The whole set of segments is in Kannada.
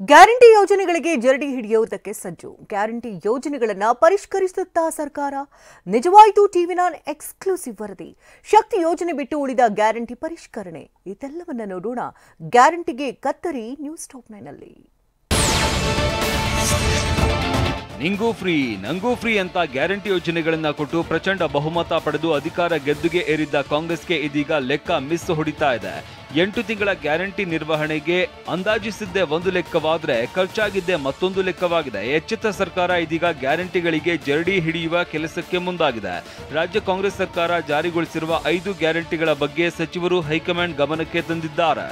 ಗ್ಯಾರಂಟಿ ಯೋಜನೆಗಳಿಗೆ ಜರಡಿ ಹಿಡಿಯುವುದಕ್ಕೆ ಸಜ್ಜು. ಗ್ಯಾರಂಟಿ ಯೋಜನೆಗಳನ್ನು ಪರಿಷ್ಕರಿಸುತ್ತಾ ಸರ್ಕಾರ. ನಿಜವಾಯಿತು ಟಿವಿ9 ಎಕ್ಸ್ಕ್ಲೂಸಿವ್ ವರದಿ. ಶಕ್ತಿ ಯೋಜನೆ ಬಿಟ್ಟು ಉಳಿದ ಗ್ಯಾರಂಟಿ ಪರಿಷ್ಕರಣೆ. ಇದೆಲ್ಲವನ್ನ ನೋಡೋಣ ಗ್ಯಾರಂಟಿಗೆ ಕತ್ತರಿ ನ್ಯೂಸ್ ಟಾಪ್ 9 ನಲ್ಲಿ. ನಿಂಗೂ ಫ್ರೀ ನಂಗೂ ಫ್ರೀ ಅಂತ ಗ್ಯಾರಂಟಿ ಯೋಜನೆಗಳನ್ನ ಕೊಟ್ಟು ಪ್ರಚಂಡ ಬಹುಮತ ಪಡೆದು ಅಧಿಕಾರ ಗೆದ್ದುಗೆ ಏರಿದ್ದ ಕಾಂಗ್ರೆಸ್ಗೆ ಇದೀಗ ಲೆಕ್ಕ ಮಿಸ್ ಹೊಡಿತಾ ಇದೆ. 8 ತಿಂಗಳ ಗ್ಯಾರಂಟಿ ನಿರ್ವಹಣೆಗೆ ಅಂದಾಜಿಸಿದ್ದೇ ಒಂದು ಲೆಕ್ಕವಾದ್ರೆ ಖರ್ಚಾಗಿದ್ದೇ ಮತ್ತೊಂದು ಲೆಕ್ಕವಾಗಿದೆ. ಎಚ್ಚೆತ್ತ ಸರ್ಕಾರ ಇದೀಗ ಗ್ಯಾರಂಟಿಗಳಿಗೆ ಜರಡಿ ಹಿಡಿಯುವ ಕೆಲಸಕ್ಕೆ ಮುಂದಾಗಿದೆ. ರಾಜ್ಯ ಕಾಂಗ್ರೆಸ್ ಸರ್ಕಾರ ಜಾರಿಗೊಳಿಸಿರುವ 5 ಗ್ಯಾರಂಟಿಗಳ ಬಗ್ಗೆ ಸಚಿವರು ಹೈಕಮಾಂಡ್ ಗಮನಕ್ಕೆ ತಂದಿದ್ದಾರೆ.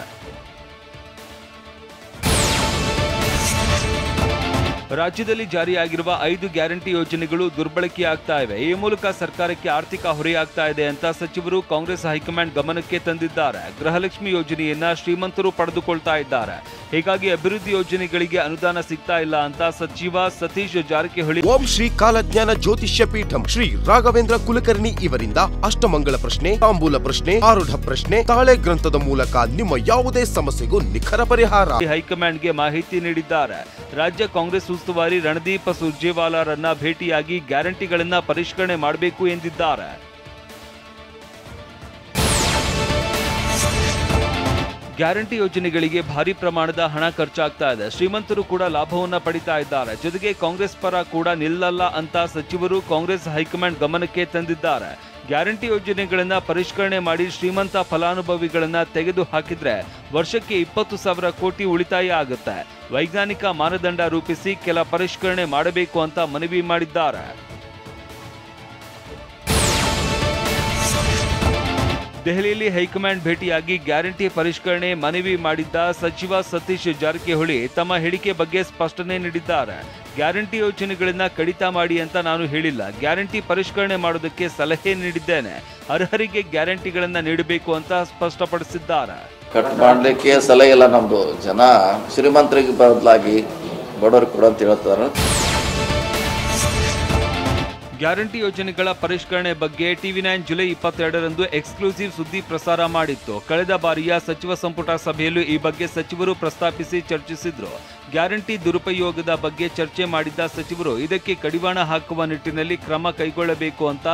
ರಾಜ್ಯದಲ್ಲಿ ಜಾರಿಯಾಗಿರುವ 5 ಗ್ಯಾರಂಟಿ ಯೋಜನೆಗಳು ದುರ್ಬಳಕೆಯಾಗ್ತಾ ಇವೆ. ಈ ಮೂಲಕ ಸರ್ಕಾರಕ್ಕೆ ಆರ್ಥಿಕ ಹೊರೆಯಾಗ್ತಾ ಇದೆ ಅಂತ ಸಚಿವರು ಕಾಂಗ್ರೆಸ್ ಹೈಕಮಾಂಡ್ ಗಮನಕ್ಕೆ ತಂದಿದ್ದಾರೆ. ಗೃಹಲಕ್ಷ್ಮಿ ಯೋಜನೆಯನ್ನ ಶ್ರೀಮಂತರು ಪಡೆದುಕೊಳ್ತಾ ಇದ್ದಾರೆ. ಹೀಗಾಗಿ ಅಭಿವೃದ್ಧಿ ಯೋಜನೆಗಳಿಗೆ ಅನುದಾನ ಸಿಗ್ತಾ ಇಲ್ಲ ಅಂತ ಸಚಿವ ಸತೀಶ್ ಜಾರಕಿಹೊಳಿ ಓಂ ಶ್ರೀ ಕಾಲಜ್ಞಾನ ಜ್ಯೋತಿಷ್ಯ ಪೀಠಂ ಶ್ರೀ ರಾಘವೇಂದ್ರ ಕುಲಕರ್ಣಿ ಇವರಿಂದ ಅಷ್ಟಮಂಗಳ ಪ್ರಶ್ನೆ, ತಾಂಬೂಲ ಪ್ರಶ್ನೆ, ಆರೂಢ ಪ್ರಶ್ನೆ, ತಾಳೆ ಗ್ರಂಥದ ಮೂಲಕ ನಿಮ್ಮ ಯಾವುದೇ ಸಮಸ್ಯೆಗೂ ನಿಖರ ಪರಿಹಾರ. ಹೈಕಮಾಂಡ್ಗೆ ಮಾಹಿತಿ ನೀಡಿದ್ದಾರೆ. ರಾಜ್ಯ ಕಾಂಗ್ರೆಸ್ ಉಸ್ತುವಾರಿ ರಣದೀಪ್ ಸುರ್ಜೇವಾಲಾರನ್ನ ಭೇಟಿಯಾಗಿ ಗ್ಯಾರಂಟಿಗಳನ್ನ ಪರಿಷ್ಕರಣೆ ಮಾಡಬೇಕು ಎಂದಿದ್ದಾರೆ. ಗ್ಯಾರಂಟಿ ಯೋಜನೆಗಳಿಗೆ ಭಾರಿ ಪ್ರಮಾಣದ ಹಣ ಖರ್ಚಾಗ್ತಾ ಇದೆ. ಶ್ರೀಮಂತರು ಕೂಡ ಲಾಭವನ್ನ ಪಡಿತಾ ಇದ್ದಾರೆ. ಜೊತೆಗೆ ಕಾಂಗ್ರೆಸ್ ಪರ ಕೂಡ ನಿಲ್ಲಲ್ಲ ಅಂತ ಸಚಿವರು ಕಾಂಗ್ರೆಸ್ ಹೈಕಮಾಂಡ್ ಗಮನಕ್ಕೆ ತಂದಿದ್ದಾರೆ. ಗ್ಯಾರಂಟಿ ಯೋಜನೆಗಳನ್ನ ಪರಿಷ್ಕರಣೆ ಮಾಡಿ ಶ್ರೀಮಂತ ಫಲಾನುಭವಿಗಳನ್ನ ತೆಗೆದು ಹಾಕಿದ್ರೆ ವರ್ಷಕ್ಕೆ 20,000 ಕೋಟಿ ಉಳಿತಾಯ ಆಗುತ್ತೆ. ವೈಜ್ಞಾನಿಕ ಮಾನದಂಡ ರೂಪಿಸಿ ಕೆಲ ಪರಿಷ್ಕರಣೆ ಮಾಡಬೇಕು ಅಂತ ಮನವಿ ಮಾಡಿದ್ದಾರೆ. ದೆಹಲಿಯಲ್ಲಿ ಹೈಕಮಾಂಡ್ ಭೇಟಿಯಾಗಿ ಗ್ಯಾರಂಟಿ ಪರಿಷ್ಕರಣೆ ಮನವಿ ಮಾಡಿದ್ದ ಸಚಿವ ಸತೀಶ್ ಜಾರಕಿಹೊಳಿ ತಮ್ಮ ಹೇಳಿಕೆ ಬಗ್ಗೆ ಸ್ಪಷ್ಟನೆ ನೀಡಿದ್ದಾರೆ. ಗ್ಯಾರಂಟಿ ಯೋಜನೆಗಳನ್ನ ಕಡಿತ ಮಾಡಿ ಅಂತ ನಾನು ಹೇಳಿಲ್ಲ. ಗ್ಯಾರಂಟಿ ಪರಿಷ್ಕರಣೆ ಮಾಡೋದಕ್ಕೆ ಸಲಹೆ ನೀಡಿದ್ದೇನೆ. ಅರ್ಹರಿಗೆ ಗ್ಯಾರಂಟಿಗಳನ್ನ ನೀಡಬೇಕು ಅಂತ ಸ್ಪಷ್ಟಪಡಿಸಿದ್ದಾರೆ. ಕಟ್ ಮಾಡಲಿಕ್ಕೆ ಸಲಹೆ ಇಲ್ಲ. ನಮ್ದು ಜನ ಶ್ರೀಮಂತರಿಗೆ ಬದಲಾಗಿ ಬಡವರಿಗೆ ಕೊಡು ಅಂತ ಹೇಳ್ತಾರೆ. ಗ್ಯಾರಂಟಿ ಯೋಜನೆಗಳ ಪರಿಷ್ಕರಣೆ ಬಗ್ಗೆ ಟಿವಿ9 ಜುಲೈ 22ರಂದು ಎಕ್ಸ್ಕ್ಲೂಸಿವ್ ಸುದ್ದಿ ಪ್ರಸಾರ ಮಾಡಿತ್ತು. ಕಳೆದ ಬಾರಿಯ ಸಚಿವ ಸಂಪುಟ ಸಭೆಯಲ್ಲೂ ಈ ಬಗ್ಗೆ ಸಚಿವರು ಪ್ರಸ್ತಾಪಿಸಿ ಚರ್ಚಿಸಿದ್ರು. ಗ್ಯಾರಂಟಿ ದುರುಪಯೋಗದ ಬಗ್ಗೆ ಚರ್ಚೆ ಮಾಡಿದ್ದ ಸಚಿವರು ಇದಕ್ಕೆ ಕಡಿವಾಣ ಹಾಕುವ ನಿಟ್ಟಿನಲ್ಲಿ ಕ್ರಮ ಕೈಗೊಳ್ಳಬೇಕು ಅಂತ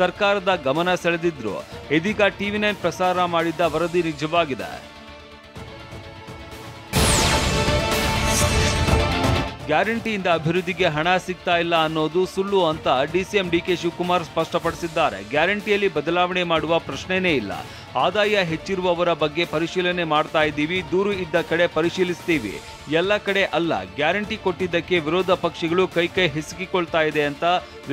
ಸರ್ಕಾರದ ಗಮನ ಸೆಳೆದಿದ್ರು. ಇದೀಗ ಟಿವಿ9 ಪ್ರಸಾರ ಮಾಡಿದ್ದ ವರದಿ ನಿಜವಾಗಿದೆ. ಗ್ಯಾರಂಟಿಯಿಂದ ಅಭಿವೃದ್ಧಿಗೆ ಹಣ ಸಿಗ್ತಾ ಇಲ್ಲ ಅನ್ನೋದು ಸುಳ್ಳು ಅಂತ ಡಿಸಿಎಂ ಡಿಕೆ ಶಿವಕುಮಾರ್ ಸ್ಪಷ್ಟಪಡಿಸಿದ್ದಾರೆ. ಗ್ಯಾರಂಟಿಯಲ್ಲಿ ಬದಲಾವಣೆ ಮಾಡುವ ಪ್ರಶ್ನೆನೇ ಇಲ್ಲ. ಆದಾಯ ಹೆಚ್ಚಿರುವವರ ಬಗ್ಗೆ ಪರಿಶೀಲನೆ ಮಾಡ್ತಾ ಇದ್ದೀವಿ. ದೂರು ಇದ್ದ ಕಡೆ ಪರಿಶೀಲಿಸ್ತೀವಿ, ಎಲ್ಲ ಕಡೆ ಅಲ್ಲ. ಗ್ಯಾರಂಟಿ ಕೊಟ್ಟಿದ್ದಕ್ಕೆ ವಿರೋಧ ಪಕ್ಷಗಳು ಕೈ ಹಿಸುಕಿಕೊಳ್ತಾ ಇದೆ ಅಂತ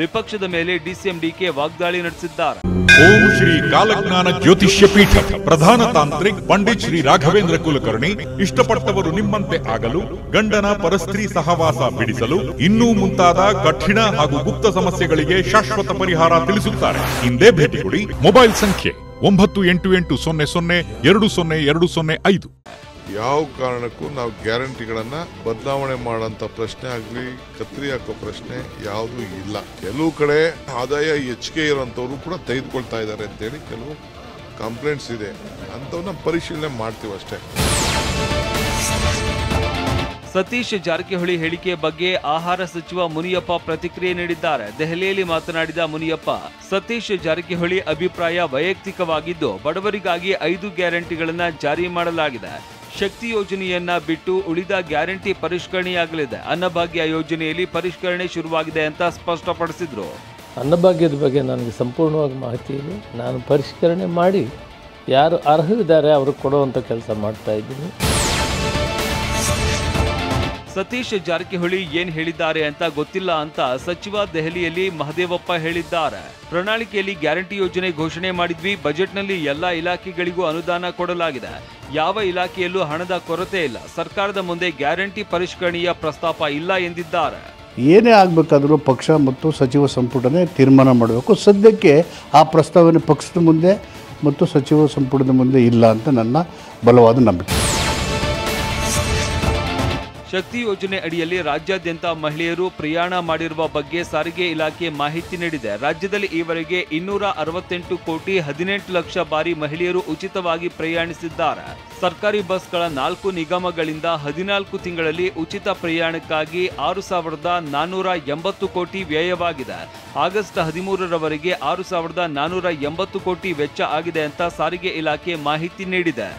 ವಿಪಕ್ಷದ ಮೇಲೆ ಡಿಸಿಎಂ ಡಿಕೆ ವಾಗ್ದಾಳಿ ನಡೆಸಿದ್ದಾರೆ. ಓಂ ಶ್ರೀ ಕಾಲಜ್ಞಾನ ಜ್ಯೋತಿಷ್ಯ ಪೀಠ ಪ್ರಧಾನ ತಾಂತ್ರಿಕ್ ಪಂಡಿತ್ ಶ್ರೀ ರಾಘವೇಂದ್ರ ಕುಲಕರ್ಣಿ ಇಷ್ಟಪಟ್ಟವರು ನಿಮ್ಮಂತೆ ಆಗಲು, ಗಂಡನ ಪರಸ್ತ್ರೀ ಸಹವಾಸ ಬಿಡಿಸಲು, ಇನ್ನೂ ಮುಂತಾದ ಕಠಿಣ ಹಾಗೂ ಗುಪ್ತ ಸಮಸ್ಯೆಗಳಿಗೆ ಶಾಶ್ವತ ಪರಿಹಾರ ತಿಳಿಸುತ್ತಾರೆ. ಹಿಂದೆ ಭೇಟಿ ಕೊಡಿ. ಮೊಬೈಲ್ ಸಂಖ್ಯೆ 9880020205. ಯಾವ ಕಾರಣಕ್ಕೂ ನಾವು ಗ್ಯಾರಂಟಿಗಳನ್ನ ಬದಲಾವಣೆ ಮಾಡೋಂಥ ಪ್ರಶ್ನೆ ಆಗಲಿ, ಕತ್ರಿ ಹಾಕೋ ಪ್ರಶ್ನೆ ಯಾವುದೂ ಇಲ್ಲ. ಕೆಲವು ಕಡೆ ಆದಾಯ ಹೆಚ್ಚಿಗೆ ಇರೋಂಥವ್ರು ಕೂಡ ತೆಗೆದುಕೊಳ್ತಾ ಇದ್ದಾರೆ ಅಂತೇಳಿ ಕೆಲವು ಕಂಪ್ಲೇಂಟ್ಸ್ ಇದೆ. ಅಂಥವನ್ನ ಪರಿಶೀಲನೆ ಮಾಡ್ತೀವಿ ಅಷ್ಟೇ. ಸತೀಶ್ ಜಾರಕಿಹೊಳಿ ಹೇಳಿಕೆ ಬಗ್ಗೆ ಆಹಾರ ಸಚಿವ ಮುನಿಯಪ್ಪ ಪ್ರತಿಕ್ರಿಯೆ ನೀಡಿದ್ದಾರೆ. ದೆಹಲಿಯಲ್ಲಿ ಮಾತನಾಡಿದ ಮುನಿಯಪ್ಪ, ಸತೀಶ್ ಜಾರಕಿಹೊಳಿ ಅಭಿಪ್ರಾಯ ವೈಯಕ್ತಿಕವಾಗಿದ್ದು ಬಡವರಿಗಾಗಿ 5 ಗ್ಯಾರಂಟಿಗಳನ್ನ ಜಾರಿ ಮಾಡಲಾಗಿದೆ. ಶಕ್ತಿ ಯೋಜನೆಯನ್ನ ಬಿಟ್ಟು ಉಳಿದ ಗ್ಯಾರಂಟಿ ಪರಿಷ್ಕರಣೆಯಾಗಲಿದೆ. ಅನ್ನಭಾಗ್ಯ ಯೋಜನೆಯಲ್ಲಿ ಪರಿಷ್ಕರಣೆ ಶುರುವಾಗಿದೆ ಅಂತ ಸ್ಪಷ್ಟಪಡಿಸಿದ್ರು. ಅನ್ನಭಾಗ್ಯದ ಬಗ್ಗೆ ನನಗೆ ಸಂಪೂರ್ಣವಾಗಿ ಮಾಹಿತಿ ಇದೆ. ನಾನು ಪರಿಷ್ಕರಣೆ ಮಾಡಿ ಯಾರು ಅರ್ಹರಿದ್ದಾರೆ ಅವ್ರಿಗೆ ಕೊಡುವಂಥ ಕೆಲಸ ಮಾಡ್ತಾ ಇದ್ದೀನಿ. ಸತೀಶ್ ಜಾರಕಿಹೊಳಿ ಏನ್ ಹೇಳಿದ್ದಾರೆ ಅಂತ ಗೊತ್ತಿಲ್ಲ ಅಂತ ಸಚಿವ ದೆಹಲಿಯಲ್ಲಿ ಮಹದೇವಪ್ಪ ಹೇಳಿದ್ದಾರೆ. ಪ್ರಣಾಳಿಕೆಯಲ್ಲಿ ಗ್ಯಾರಂಟಿ ಯೋಜನೆ ಘೋಷಣೆ ಮಾಡಿದ್ವಿ. ಬಜೆಟ್ನಲ್ಲಿ ಎಲ್ಲಾ ಇಲಾಖೆಗಳಿಗೂ ಅನುದಾನ ಕೊಡಲಾಗಿದೆ. ಯಾವ ಇಲಾಖೆಯಲ್ಲೂ ಹಣದ ಕೊರತೆ ಇಲ್ಲ. ಸರ್ಕಾರದ ಮುಂದೆ ಗ್ಯಾರಂಟಿ ಪರಿಷ್ಕರಣೆಯ ಪ್ರಸ್ತಾಪ ಇಲ್ಲ ಎಂದಿದ್ದಾರೆ. ಏನೇ ಆಗಬೇಕಾದ್ರೂ ಪಕ್ಷ ಮತ್ತು ಸಚಿವ ಸಂಪುಟನೇ ತೀರ್ಮಾನ ಮಾಡಬೇಕು. ಸದ್ಯಕ್ಕೆ ಆ ಪ್ರಸ್ತಾವನೆ ಪಕ್ಷದ ಮುಂದೆ ಮತ್ತು ಸಚಿವ ಸಂಪುಟದ ಮುಂದೆ ಇಲ್ಲ ಅಂತ ನನ್ನ ಬಲವಾದ ನಂಬಿಕೆ. ಶಕ್ತಿ ಯೋಜನೆ ಅಡಿಯಲ್ಲಿ ರಾಜ್ಯಾದ್ಯಂತ ಮಹಿಳೆಯರು ಪ್ರಯಾಣ ಮಾಡಿರುವ ಬಗ್ಗೆ ಸಾರಿಗೆ ಇಲಾಖೆ ಮಾಹಿತಿ ನೀಡಿದೆ. ರಾಜ್ಯದಲ್ಲಿ ಈವರೆಗೆ 268 ಕೋಟಿ 18 ಲಕ್ಷ ಬಾರಿ ಮಹಿಳೆಯರು ಉಚಿತವಾಗಿ ಪ್ರಯಾಣಿಸಿದ್ದಾರೆ. ಸರ್ಕಾರಿ ಬಸ್ಗಳ 4 ನಿಗಮಗಳಿಂದ 14 ತಿಂಗಳಲ್ಲಿ ಉಚಿತ ಪ್ರಯಾಣಕ್ಕಾಗಿ 6,480 ಕೋಟಿ ವ್ಯಯವಾಗಿದೆ. ಆಗಸ್ಟ್ 13ರವರೆಗೆ 6,480 ಕೋಟಿ ವೆಚ್ಚ ಆಗಿದೆ ಅಂತ ಸಾರಿಗೆ ಇಲಾಖೆ ಮಾಹಿತಿ ನೀಡಿದೆ.